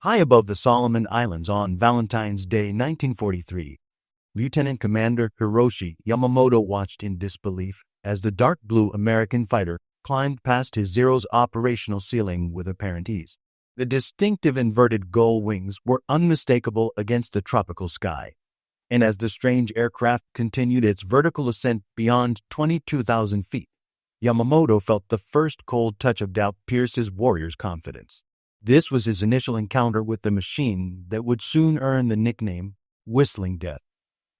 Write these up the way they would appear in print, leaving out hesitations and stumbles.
High above the Solomon Islands on Valentine's Day 1943, Lieutenant Commander Hiroshi Yamamoto watched in disbelief as the dark blue American fighter climbed past his Zero's operational ceiling with apparent ease. The distinctive inverted gull wings were unmistakable against the tropical sky, and as the strange aircraft continued its vertical ascent beyond 22,000 feet, Yamamoto felt the first cold touch of doubt pierce his warrior's confidence. This was his initial encounter with the machine that would soon earn the nickname Whistling Death.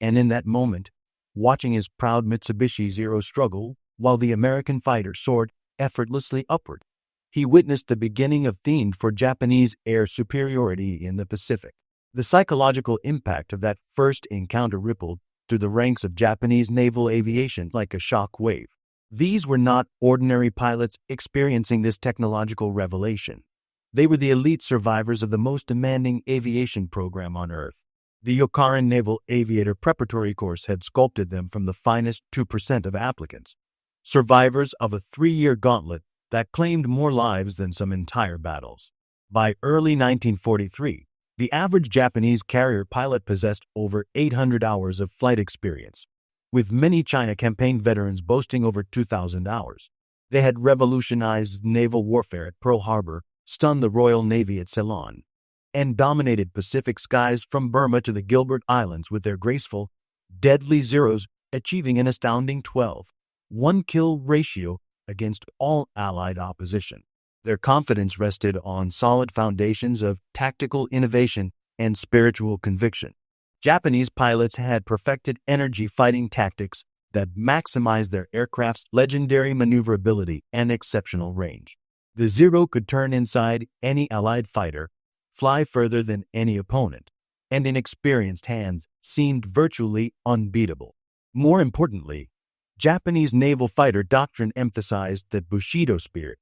And in that moment, watching his proud Mitsubishi Zero struggle while the American fighter soared effortlessly upward, he witnessed the beginning of theme for Japanese air superiority in the Pacific. The psychological impact of that first encounter rippled through the ranks of Japanese naval aviation like a shock wave. These were not ordinary pilots experiencing this technological revelation. They were the elite survivors of the most demanding aviation program on Earth. The Yokarin Naval Aviator Preparatory Course had sculpted them from the finest 2% of applicants, survivors of a 3-year gauntlet that claimed more lives than some entire battles. By early 1943, the average Japanese carrier pilot possessed over 800 hours of flight experience, with many China campaign veterans boasting over 2,000 hours. They had revolutionized naval warfare at Pearl Harbor, stunned the Royal Navy at Ceylon, and dominated Pacific skies from Burma to the Gilbert Islands with their graceful, deadly Zeros achieving an astounding 12-1 kill ratio against all Allied opposition. Their confidence rested on solid foundations of tactical innovation and spiritual conviction. Japanese pilots had perfected energy fighting tactics that maximized their aircraft's legendary maneuverability and exceptional range. The Zero could turn inside any Allied fighter, fly further than any opponent, and in experienced hands seemed virtually unbeatable. More importantly, Japanese naval fighter doctrine emphasized that Bushido spirit,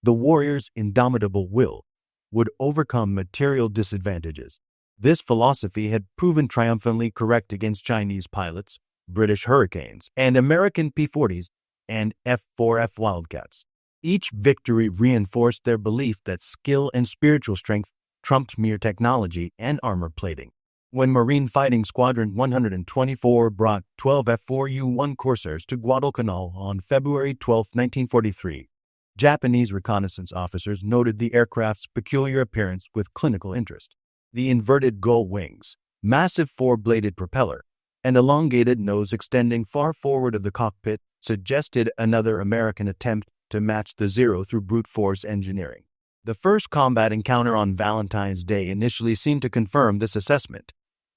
the warrior's indomitable will, would overcome material disadvantages. This philosophy had proven triumphantly correct against Chinese pilots, British Hurricanes, and American P-40s and F4F Wildcats. Each victory reinforced their belief that skill and spiritual strength trumped mere technology and armor plating. When Marine Fighting Squadron 124 brought 12 F4U Corsairs to Guadalcanal on February 12, 1943, Japanese reconnaissance officers noted the aircraft's peculiar appearance with clinical interest. The inverted gull wings, massive 4-bladed propeller, and elongated nose extending far forward of the cockpit suggested another American attempt to match the Zero through brute force engineering. The first combat encounter on Valentine's Day initially seemed to confirm this assessment.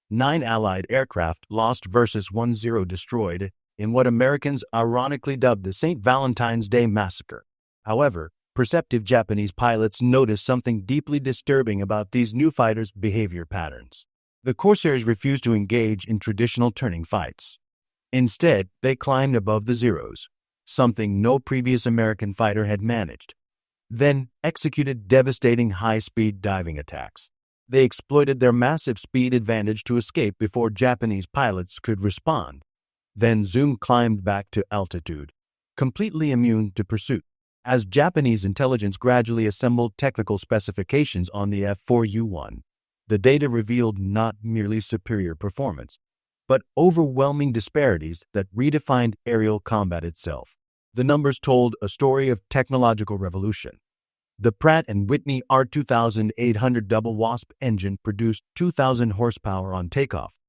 9 Allied aircraft lost versus 1 Zero destroyed in what Americans ironically dubbed the St. Valentine's Day Massacre. However, perceptive Japanese pilots noticed something deeply disturbing about these new fighters' behavior patterns. The Corsairs refused to engage in traditional turning fights. Instead, they climbed above the Zeros, something no previous American fighter had managed, then executed devastating high-speed diving attacks. They exploited their massive speed advantage to escape before Japanese pilots could respond. Then Zoom climbed back to altitude, completely immune to pursuit. As Japanese intelligence gradually assembled technical specifications on the F4U, the data revealed not merely superior performance, but overwhelming disparities that redefined aerial combat itself. The numbers told a story of technological revolution. The Pratt & Whitney R2800 double Wasp engine produced 2,000 horsepower on takeoff,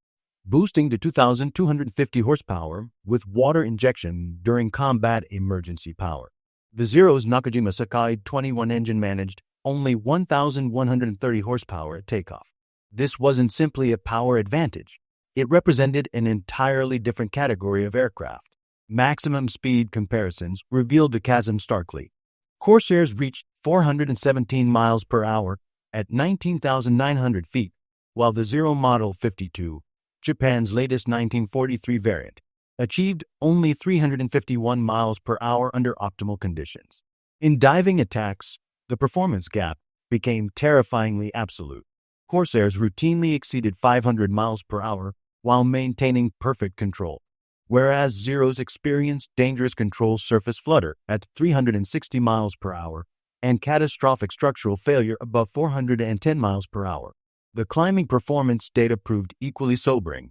boosting to 2,250 horsepower with water injection during combat emergency power. The Zero's Nakajima Sakai 21 engine managed only 1,130 horsepower at takeoff. This wasn't simply a power advantage. It represented an entirely different category of aircraft. Maximum speed comparisons revealed the chasm starkly. Corsairs reached 417 miles per hour at 19,900 feet, while the Zero Model 52, Japan's latest 1943 variant, achieved only 351 miles per hour under optimal conditions. In diving attacks, the performance gap became terrifyingly absolute. Corsairs routinely exceeded 500 miles per hour while maintaining perfect control, whereas Zeros experienced dangerous control surface flutter at 360 miles per hour and catastrophic structural failure above 410 miles per hour. The climbing performance data proved equally sobering.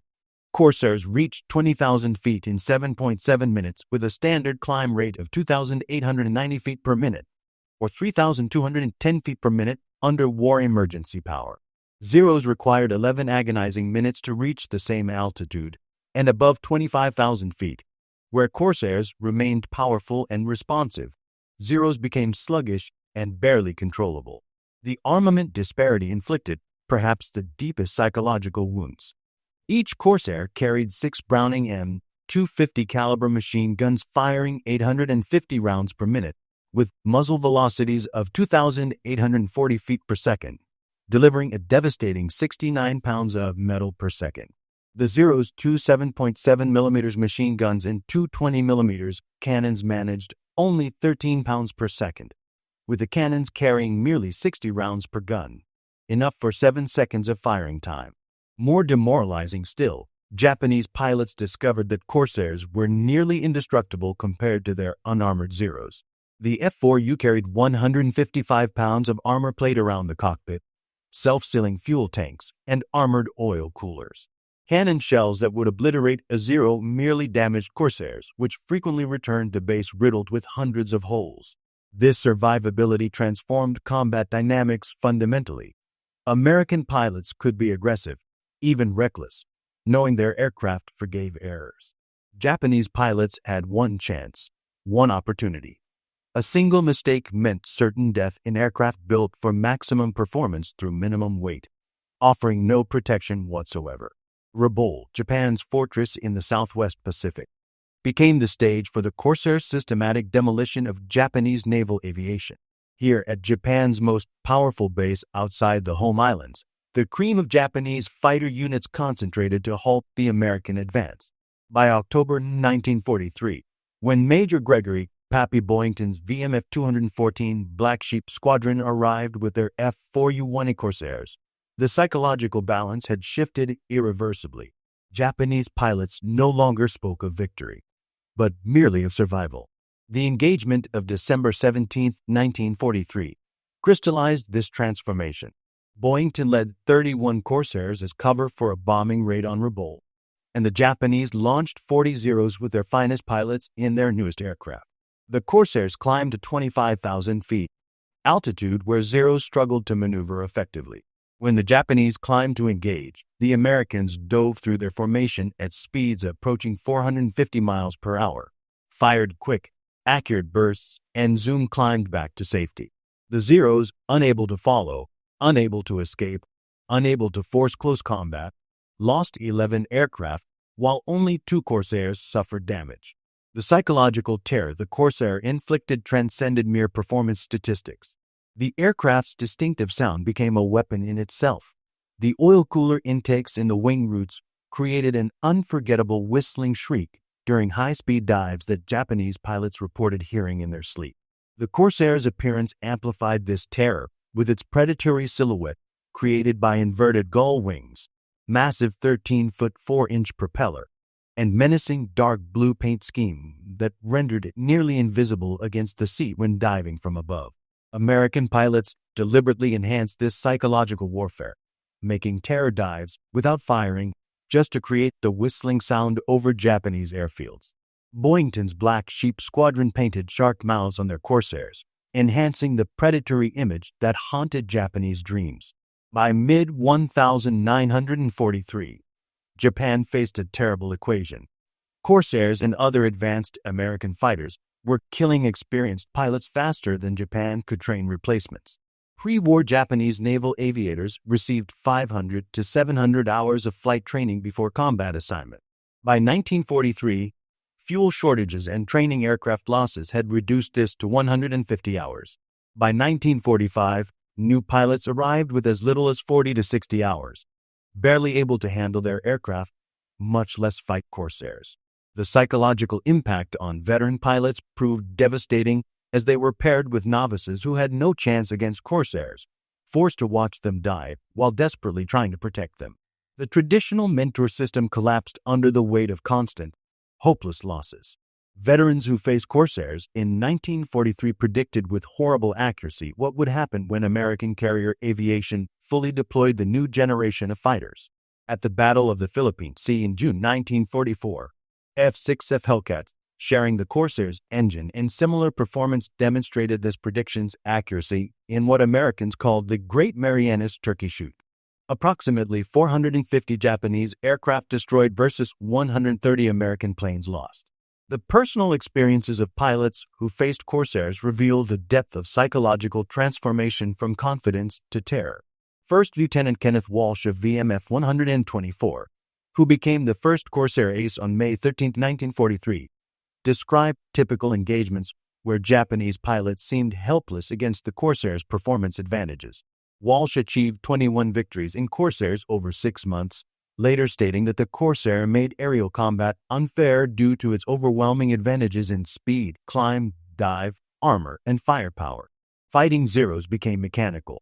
Corsairs reached 20,000 feet in 7.7 minutes with a standard climb rate of 2,890 feet per minute, or 3,210 feet per minute under war emergency power. Zeros required 11 agonizing minutes to reach the same altitude, and above 25,000 feet, where Corsairs remained powerful and responsive, Zeros became sluggish and barely controllable. The armament disparity inflicted perhaps the deepest psychological wounds. Each Corsair carried 6 Browning M250 caliber machine guns firing 850 rounds per minute, with muzzle velocities of 2,840 feet per second, delivering a devastating 69 pounds of metal per second. The Zero's two 7.7mm machine guns and two 20mm cannons managed only 13 pounds per second, with the cannons carrying merely 60 rounds per gun, enough for 7 seconds of firing time. More demoralizing still, Japanese pilots discovered that Corsairs were nearly indestructible compared to their unarmored Zeros. The F4U carried 155 pounds of armor plate around the cockpit, self-sealing fuel tanks, and armored oil coolers. Cannon shells that would obliterate a Zero merely damaged Corsairs, which frequently returned to base riddled with hundreds of holes. This survivability transformed combat dynamics fundamentally. American pilots could be aggressive, even reckless, knowing their aircraft forgave errors. Japanese pilots had one chance, one opportunity. A single mistake meant certain death in aircraft built for maximum performance through minimum weight, offering no protection whatsoever. Rabaul, Japan's fortress in the Southwest Pacific, became the stage for the Corsair systematic demolition of Japanese naval aviation. Here, at Japan's most powerful base outside the home islands, the cream of Japanese fighter units concentrated to halt the American advance. By October 1943, when Major Gregory Pappy Boyington's VMF-124 Black Sheep Squadron arrived with their F4U Corsairs, the psychological balance had shifted irreversibly. Japanese pilots no longer spoke of victory, but merely of survival. The engagement of December 17, 1943, crystallized this transformation. Boyington led 31 Corsairs as cover for a bombing raid on Rabaul, and the Japanese launched 40 Zeros with their finest pilots in their newest aircraft. The Corsairs climbed to 25,000 feet, altitude where Zeros struggled to maneuver effectively. When the Japanese climbed to engage, the Americans dove through their formation at speeds approaching 450 miles per hour, fired quick, accurate bursts, and Zoom climbed back to safety. The Zeros, unable to follow, unable to escape, unable to force close combat, lost 11 aircraft, while only 2 Corsairs suffered damage. The psychological terror the Corsair inflicted transcended mere performance statistics. The aircraft's distinctive sound became a weapon in itself. The oil cooler intakes in the wing roots created an unforgettable whistling shriek during high-speed dives that Japanese pilots reported hearing in their sleep. The Corsair's appearance amplified this terror with its predatory silhouette created by inverted gull wings, massive 13-foot 4-inch propeller, and menacing dark blue paint scheme that rendered it nearly invisible against the sea when diving from above. American pilots deliberately enhanced this psychological warfare, making terror dives without firing just to create the whistling sound over Japanese airfields. Boyington's Black Sheep Squadron painted shark mouths on their Corsairs, enhancing the predatory image that haunted Japanese dreams. By mid-1943, Japan faced a terrible equation. Corsairs and other advanced American fighters were killing experienced pilots faster than Japan could train replacements. Pre-war Japanese naval aviators received 500 to 700 hours of flight training before combat assignment. By 1943, fuel shortages and training aircraft losses had reduced this to 150 hours. By 1945, new pilots arrived with as little as 40 to 60 hours, barely able to handle their aircraft, much less fight Corsairs. The psychological impact on veteran pilots proved devastating as they were paired with novices who had no chance against Corsairs, forced to watch them die while desperately trying to protect them. The traditional mentor system collapsed under the weight of constant, hopeless losses. Veterans who faced Corsairs in 1943 predicted with horrible accuracy what would happen when American carrier aviation fully deployed the new generation of fighters. At the Battle of the Philippine Sea in June 1944, F-6F Hellcats, sharing the Corsairs' engine and similar performance, demonstrated this prediction's accuracy in what Americans called the Great Marianas Turkey Shoot. Approximately 450 Japanese aircraft destroyed versus 130 American planes lost. The personal experiences of pilots who faced Corsairs reveal the depth of psychological transformation from confidence to terror. First Lieutenant Kenneth Walsh of VMF-124, who became the first Corsair ace on May 13, 1943, described typical engagements where Japanese pilots seemed helpless against the Corsairs' performance advantages. Walsh achieved 21 victories in Corsairs over 6 months, later stating that the Corsair made aerial combat unfair due to its overwhelming advantages in speed, climb, dive, armor, and firepower. Fighting Zeros became mechanical.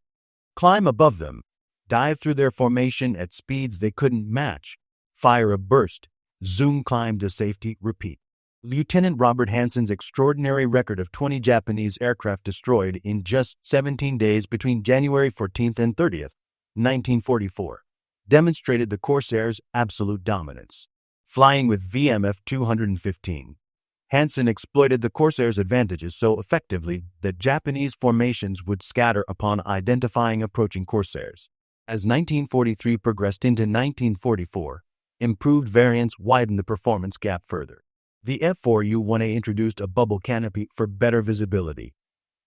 Climb above them, dive through their formation at speeds they couldn't match, fire a burst, zoom climb to safety, repeat. Lieutenant Robert Hansen's extraordinary record of 20 Japanese aircraft destroyed in just 17 days between January 14th and 30th, 1944, demonstrated the Corsairs' absolute dominance. Flying with VMF-215, Hansen exploited the Corsairs' advantages so effectively that Japanese formations would scatter upon identifying approaching Corsairs. As 1943 progressed into 1944, improved variants widened the performance gap further. The F4U-1A introduced a bubble canopy for better visibility,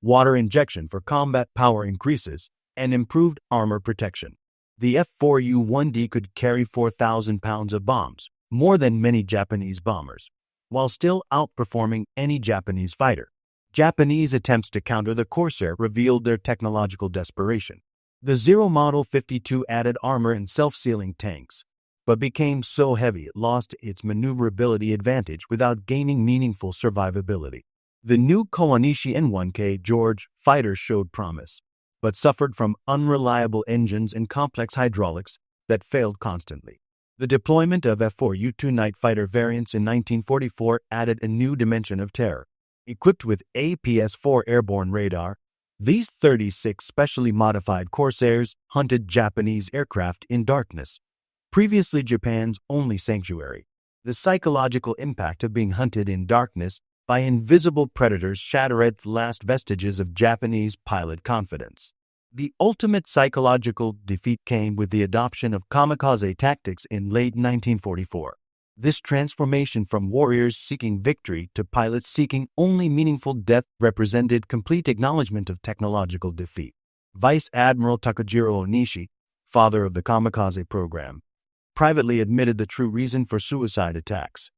water injection for combat power increases, and improved armor protection. The F4U-1D could carry 4,000 pounds of bombs, more than many Japanese bombers, while still outperforming any Japanese fighter. Japanese attempts to counter the Corsair revealed their technological desperation. The Zero Model 52 added armor and self-sealing tanks, but became so heavy it lost its maneuverability advantage without gaining meaningful survivability. The new Kawanishi N1K George fighters showed promise, but suffered from unreliable engines and complex hydraulics that failed constantly. The deployment of F4U-2 night fighter variants in 1944 added a new dimension of terror. Equipped with APS-4 airborne radar, these 36 specially modified Corsairs hunted Japanese aircraft in darkness, previously Japan's only sanctuary. The psychological impact of being hunted in darkness by invisible predators shattered the last vestiges of Japanese pilot confidence. The ultimate psychological defeat came with the adoption of kamikaze tactics in late 1944. This transformation from warriors seeking victory to pilots seeking only meaningful death represented complete acknowledgement of technological defeat. Vice Admiral Takajiro Onishi, father of the kamikaze program, privately admitted the true reason for suicide attacks.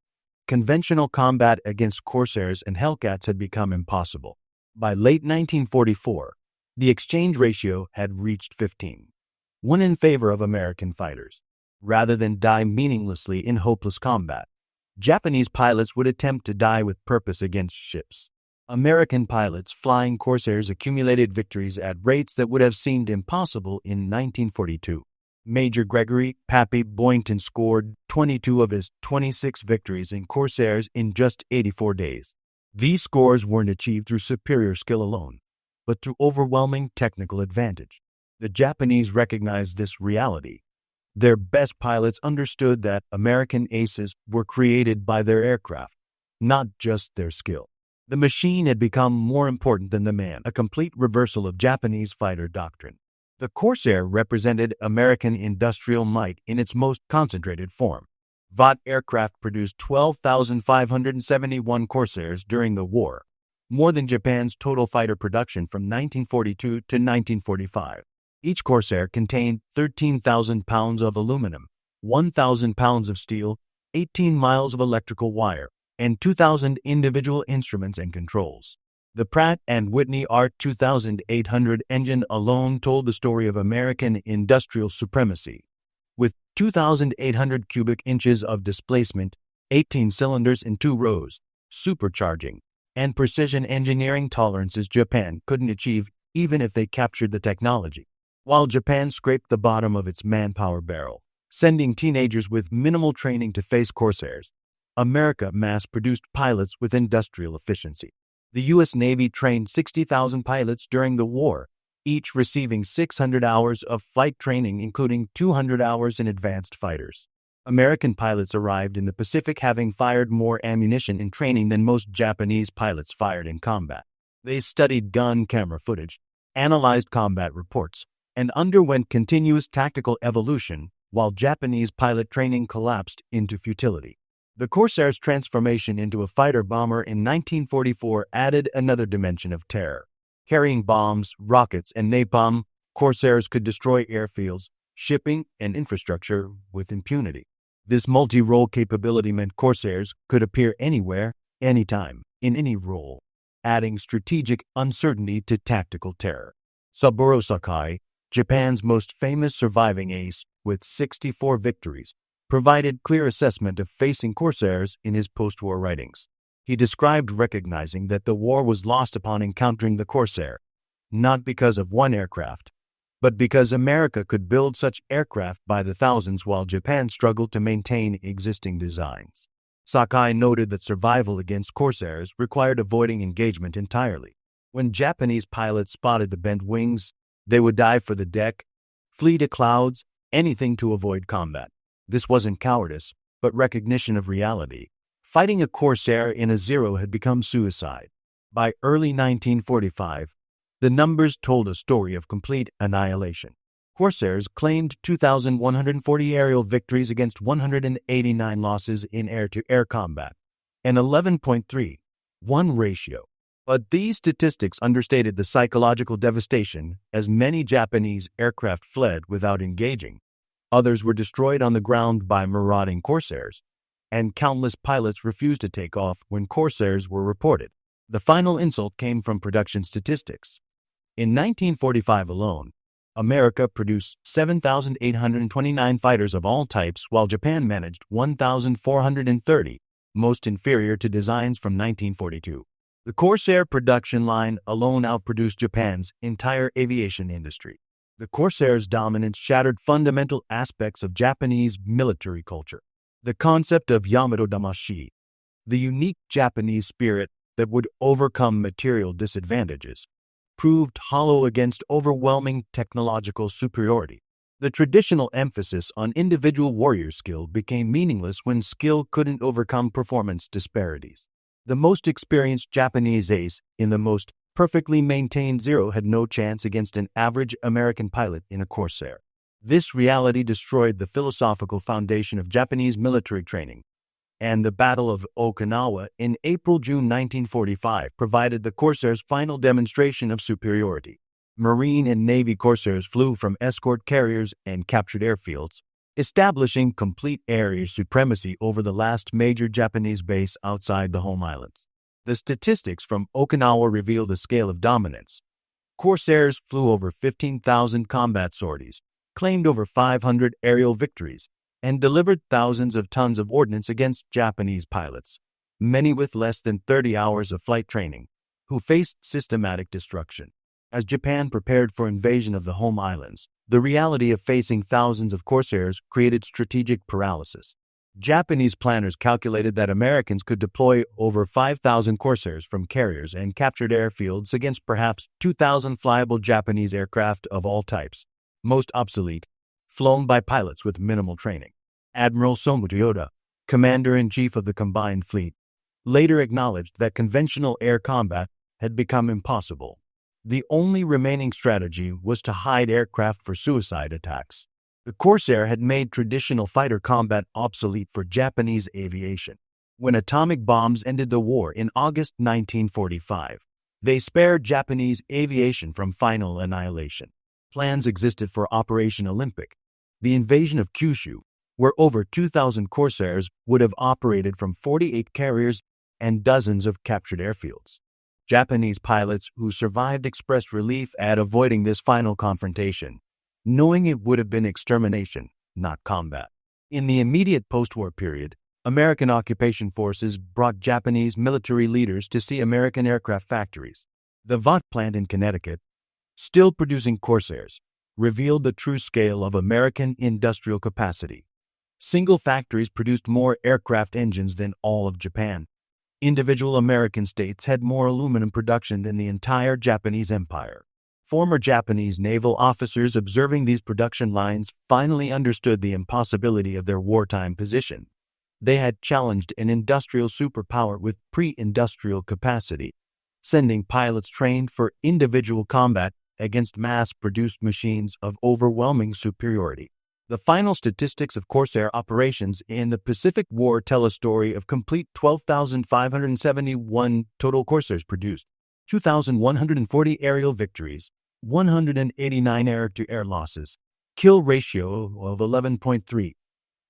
Conventional combat against Corsairs and Hellcats had become impossible. By late 1944, the exchange ratio had reached 15:1 in favor of American fighters. Rather than die meaninglessly in hopeless combat, Japanese pilots would attempt to die with purpose against ships. American pilots flying Corsairs accumulated victories at rates that would have seemed impossible in 1942. Major Gregory Pappy Boyington scored 22 of his 26 victories in Corsairs in just 84 days. These scores weren't achieved through superior skill alone, but through overwhelming technical advantage. The Japanese recognized this reality. Their best pilots understood that American aces were created by their aircraft, not just their skill. The machine had become more important than the man, a complete reversal of Japanese fighter doctrine. The Corsair represented American industrial might in its most concentrated form. Vought aircraft produced 12,571 Corsairs during the war, more than Japan's total fighter production from 1942 to 1945. Each Corsair contained 13,000 pounds of aluminum, 1,000 pounds of steel, 18 miles of electrical wire, and 2,000 individual instruments and controls. The Pratt & Whitney R2800 engine alone told the story of American industrial supremacy. With 2,800 cubic inches of displacement, 18 cylinders in 2 rows, supercharging, and precision engineering tolerances Japan couldn't achieve even if they captured the technology. While Japan scraped the bottom of its manpower barrel, sending teenagers with minimal training to face Corsairs, America mass-produced pilots with industrial efficiency. The U.S. Navy trained 60,000 pilots during the war, each receiving 600 hours of flight training, including 200 hours in advanced fighters. American pilots arrived in the Pacific having fired more ammunition in training than most Japanese pilots fired in combat. They studied gun camera footage, analyzed combat reports, and underwent continuous tactical evolution, while Japanese pilot training collapsed into futility. The Corsair's transformation into a fighter-bomber in 1944 added another dimension of terror. Carrying bombs, rockets, and napalm, Corsairs could destroy airfields, shipping, and infrastructure with impunity. This multi-role capability meant Corsairs could appear anywhere, anytime, in any role, adding strategic uncertainty to tactical terror. Saburo Sakai, Japan's most famous surviving ace with 64 victories, provided clear assessment of facing Corsairs in his post-war writings. He described recognizing that the war was lost upon encountering the Corsair, not because of one aircraft, but because America could build such aircraft by the thousands while Japan struggled to maintain existing designs. Sakai noted that survival against Corsairs required avoiding engagement entirely. When Japanese pilots spotted the bent wings, they would dive for the deck, flee to clouds, anything to avoid combat. This wasn't cowardice, but recognition of reality. Fighting a Corsair in a zero had become suicide. By early 1945, the numbers told a story of complete annihilation. Corsairs claimed 2,140 aerial victories against 189 losses in air-to-air combat, an 11.3:1 ratio. But these statistics understated the psychological devastation, as many Japanese aircraft fled without engaging. Others were destroyed on the ground by marauding Corsairs, and countless pilots refused to take off when Corsairs were reported. The final insult came from production statistics. In 1945 alone, America produced 7,829 fighters of all types, while Japan managed 1,430, most inferior to designs from 1942. The Corsair production line alone outproduced Japan's entire aviation industry. The Corsair's dominance shattered fundamental aspects of Japanese military culture. The concept of Yamato Damashi, the unique Japanese spirit that would overcome material disadvantages, proved hollow against overwhelming technological superiority. The traditional emphasis on individual warrior skill became meaningless when skill couldn't overcome performance disparities. The most experienced Japanese ace in the most perfectly maintained zero had no chance against an average American pilot in a Corsair. This reality destroyed the philosophical foundation of Japanese military training, and the Battle of Okinawa in April-June 1945 provided the Corsairs' final demonstration of superiority. Marine and Navy Corsairs flew from escort carriers and captured airfields, establishing complete air supremacy over the last major Japanese base outside the home islands. The statistics from Okinawa reveal the scale of dominance. Corsairs flew over 15,000 combat sorties, claimed over 500 aerial victories, and delivered thousands of tons of ordnance against Japanese pilots, many with less than 30 hours of flight training, who faced systematic destruction. As Japan prepared for invasion of the home islands, the reality of facing thousands of Corsairs created strategic paralysis. Japanese planners calculated that Americans could deploy over 5,000 Corsairs from carriers and captured airfields against perhaps 2,000 flyable Japanese aircraft of all types, most obsolete, flown by pilots with minimal training. Admiral Somu Toyoda, commander-in-chief of the combined fleet, later acknowledged that conventional air combat had become impossible. The only remaining strategy was to hide aircraft for suicide attacks. The Corsair had made traditional fighter combat obsolete for Japanese aviation. When atomic bombs ended the war in August 1945, they spared Japanese aviation from final annihilation. Plans existed for Operation Olympic, the invasion of Kyushu, where over 2,000 Corsairs would have operated from 48 carriers and dozens of captured airfields. Japanese pilots who survived expressed relief at avoiding this final confrontation, knowing it would have been extermination, not combat. In the immediate post-war period, American occupation forces brought Japanese military leaders to see American aircraft factories. The Vought plant in Connecticut, still producing Corsairs, revealed the true scale of American industrial capacity. Single factories produced more aircraft engines than all of Japan. Individual American states had more aluminum production than the entire Japanese empire. Former Japanese naval officers observing these production lines finally understood the impossibility of their wartime position. They had challenged an industrial superpower with pre-industrial capacity, sending pilots trained for individual combat against mass-produced machines of overwhelming superiority. The final statistics of Corsair operations in the Pacific War tell a story of complete 12,571 total Corsairs produced, 2,140 aerial victories, 189 air-to-air losses, kill ratio of 11.3,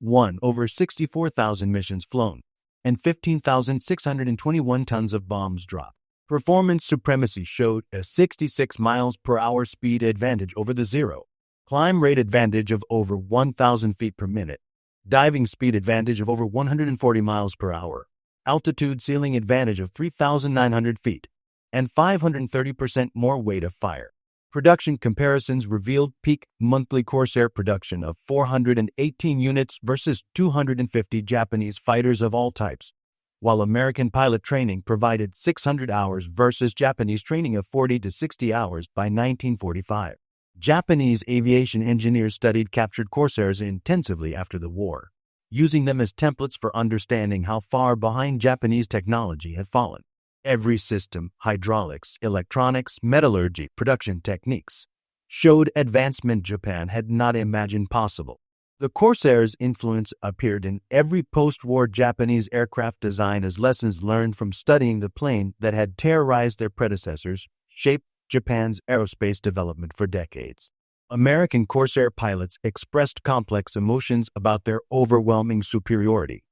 1 over 64,000 missions flown, and 15,621 tons of bombs dropped. Performance supremacy showed a 66 miles per hour speed advantage over the zero, climb rate advantage of over 1,000 feet per minute, diving speed advantage of over 140 miles per hour, altitude ceiling advantage of 3,900 feet, and 530% more weight of fire. Production comparisons revealed peak monthly Corsair production of 418 units versus 250 Japanese fighters of all types, while American pilot training provided 600 hours versus Japanese training of 40 to 60 hours by 1945. Japanese aviation engineers studied captured Corsairs intensively after the war, using them as templates for understanding how far behind Japanese technology had fallen. Every system, hydraulics, electronics, metallurgy, production techniques, showed advancement Japan had not imagined possible. The Corsairs' influence appeared in every post-war Japanese aircraft design as lessons learned from studying the plane that had terrorized their predecessors, shaped Japan's aerospace development for decades. American Corsair pilots expressed complex emotions about their overwhelming superiority,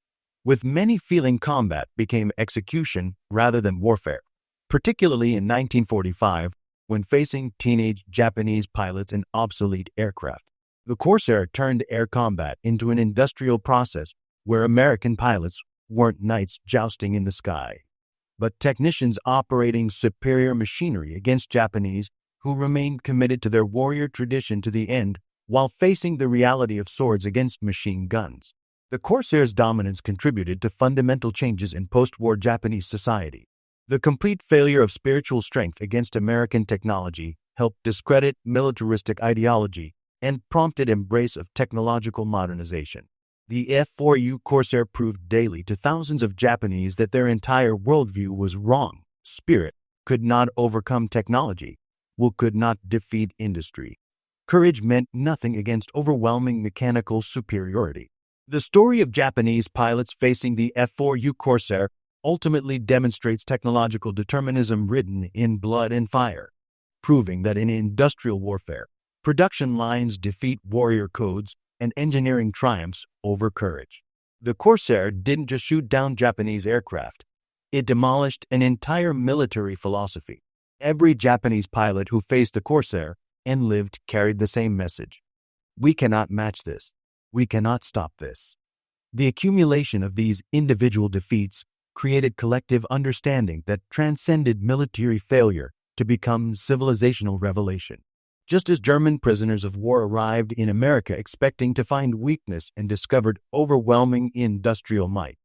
with many feeling combat became execution rather than warfare, particularly in 1945 when facing teenage Japanese pilots in obsolete aircraft. The Corsair turned air combat into an industrial process where American pilots weren't knights jousting in the sky, but technicians operating superior machinery against Japanese who remained committed to their warrior tradition to the end while facing the reality of swords against machine guns. The Corsairs' dominance contributed to fundamental changes in post-war Japanese society. The complete failure of spiritual strength against American technology helped discredit militaristic ideology and prompted embrace of technological modernization. The F4U Corsair proved daily to thousands of Japanese that their entire worldview was wrong. Spirit could not overcome technology, will could not defeat industry. Courage meant nothing against overwhelming mechanical superiority. The story of Japanese pilots facing the F4U Corsair ultimately demonstrates technological determinism written in blood and fire, proving that in industrial warfare, production lines defeat warrior codes and engineering triumphs over courage. The Corsair didn't just shoot down Japanese aircraft. It demolished an entire military philosophy. Every Japanese pilot who faced the Corsair and lived carried the same message. We cannot match this. We cannot stop this. The accumulation of these individual defeats created collective understanding that transcended military failure to become civilizational revelation. Just as German prisoners of war arrived in America expecting to find weakness and discovered overwhelming industrial might,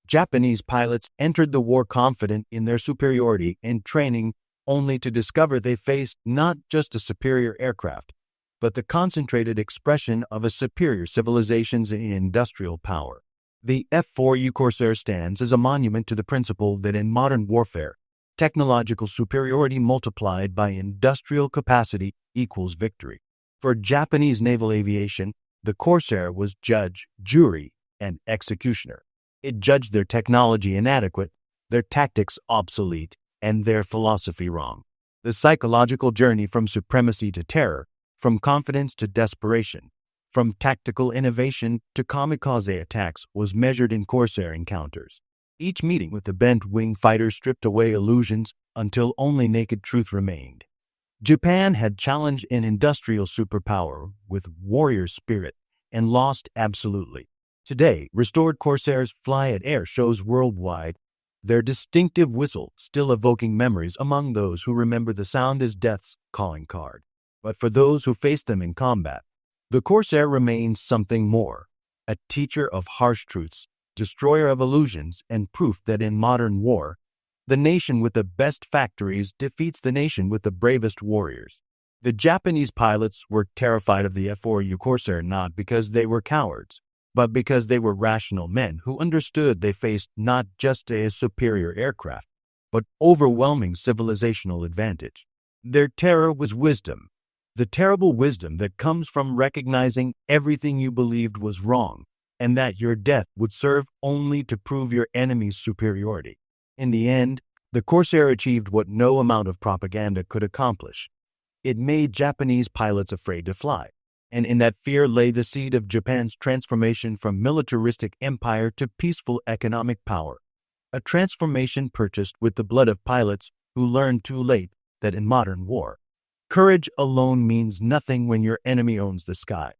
Japanese pilots entered the war confident in their superiority and training only to discover they faced not just a superior aircraft, but the concentrated expression of a superior civilization's industrial power. The F4U Corsair stands as a monument to the principle that in modern warfare, technological superiority multiplied by industrial capacity equals victory. For Japanese naval aviation, the Corsair was judge, jury, and executioner. It judged their technology inadequate, their tactics obsolete, and their philosophy wrong. The psychological journey from supremacy to terror, from confidence to desperation, from tactical innovation to kamikaze attacks was measured in Corsair encounters. Each meeting with the bent-wing fighter stripped away illusions until only naked truth remained. Japan had challenged an industrial superpower with warrior spirit and lost absolutely. Today, restored Corsairs fly at air shows worldwide, their distinctive whistle still evoking memories among those who remember the sound as death's calling card. But for those who face them in combat, the Corsair remains something more, a teacher of harsh truths, destroyer of illusions, and proof that in modern war, the nation with the best factories defeats the nation with the bravest warriors. The Japanese pilots were terrified of the F4U Corsair not because they were cowards, but because they were rational men who understood they faced not just a superior aircraft, but overwhelming civilizational advantage. Their terror was wisdom, the terrible wisdom that comes from recognizing everything you believed was wrong, and that your death would serve only to prove your enemy's superiority. In the end, the Corsair achieved what no amount of propaganda could accomplish. It made Japanese pilots afraid to fly, and in that fear lay the seed of Japan's transformation from militaristic empire to peaceful economic power, a transformation purchased with the blood of pilots who learned too late that in modern war, courage alone means nothing when your enemy owns the sky.